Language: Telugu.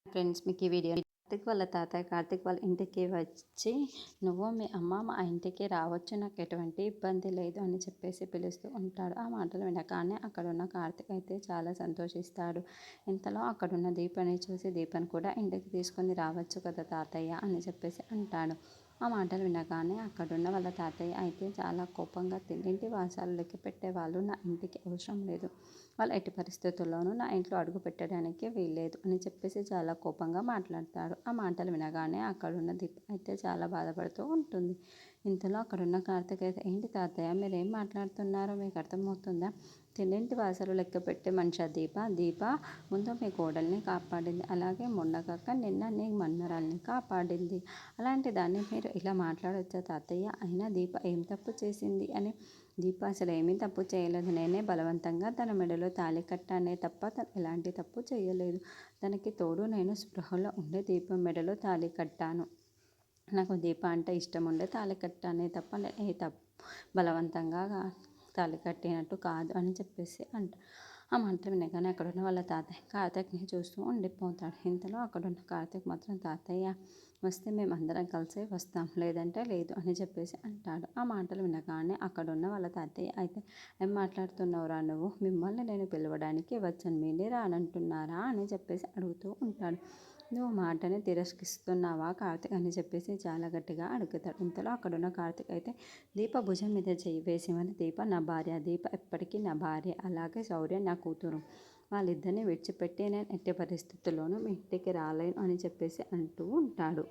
ఫ్రెండ్స్, మీకు ఈ వీడియో కార్తిక్ వాళ్ళ తాతయ్య కార్తిక్ వాళ్ళ ఇంటికి వచ్చి నువ్వు మీ అమ్మ మా ఇంటికి రావచ్చు, నాకు ఎటువంటి ఇబ్బంది లేదు అని చెప్పేసి పిలుస్తూ ఉంటాడు. ఆ మాటలు వినగానే అక్కడున్న కార్తిక్ అయితే చాలా సంతోషిస్తాడు. ఇంతలో అక్కడున్న దీపని చూసి దీపని కూడా ఇంటికి తీసుకొని రావచ్చు కదా తాతయ్య అని చెప్పేసి అంటాడు. ఆ మాటలు వినగానే అక్కడున్న వాళ్ళ తాతయ్య అయితే చాలా కోపంగా తిండింటి వాసాలు లెక్క పెట్టేవాళ్ళు నా ఇంటికి అవసరం లేదు, వాళ్ళు ఎట్టి పరిస్థితుల్లోనూ నా ఇంట్లో అడుగు పెట్టడానికి వీల్లేదు అని చెప్పేసి చాలా కోపంగా మాట్లాడతాడు. ఆ మాటలు వినగానే అక్కడున్న దీప అయితే చాలా బాధపడుతూ ఉంటుంది. ఇంతలో అక్కడున్న కార్తిక్ అయితే, ఏంటి తాతయ్య మీరేం మాట్లాడుతున్నారో మీకు అర్థమవుతుందా? తిన్నింటి వాసలు లెక్క పెట్టే మనిషి దీప ముందు మీ కోడల్ని కాపాడింది, అలాగే మొండకక్క నిన్న నీ మన్మరాల్ని కాపాడింది. అలాంటి దాన్ని మీరు ఇలా మాట్లాడొచ్చా తాతయ్య? అయినా దీప ఏం తప్పు చేసింది అని. దీప అసలు ఏమీ తప్పు చేయలేదు, నేనే బలవంతంగా తన మెడలో తాళి కట్టానే తప్ప తను ఎలాంటి తప్పు చేయలేదు. తనకి తోడు నేను స్పృహలో ఉండే దీపం మెడలో తాళి కట్టాను. నాకు దీప అంటే ఇష్టం ఉండే తాళి కట్టానే తప్ప ఏ తప్పు బలవంతంగా తాళి కట్టినట్టు కాదు అని చెప్పేసి అంట. ఆ మాటలు వినగానే అక్కడున్న వాళ్ళ తాతయ్య కార్తీక్ని చూస్తూ ఉండిపోతాడు. ఇంతలో అక్కడున్న కార్తీక్ మాత్రం, తాతయ్య వస్తే మేమందరం కలిసి వస్తాం, లేదంటే లేదు అని చెప్పేసి అంటాడు. ఆ మాటలు వినగానే అక్కడున్న వాళ్ళ తాతయ్య అయితే, ఏం మాట్లాడుతున్నావురా నువ్వు? మిమ్మల్ని నేను పిలవడానికి వచ్చాను, మీరే రానంటున్నారా అని చెప్పేసి అడుగుతూ ఉంటాడు. నువ్వు మాటని తిరస్కరిస్తున్నావా కార్తీక్ అని చెప్పేసి చాలా గట్టిగా అడుగుతాడు. ఇంతలో అక్కడున్న కార్తీక్ అయితే దీప భుజం మీద చేయి వేసి, మరి దీప నా భార్య, దీప ఎప్పటికీ నా భార్య, అలాగే శౌర్య నా కూతురు, వాళ్ళిద్దరిని విడిచిపెట్టి నేను ఎట్టి పరిస్థితుల్లోనూ మీ ఇంటికి రాలేను అని చెప్పేసి అంటూ ఉంటాడు.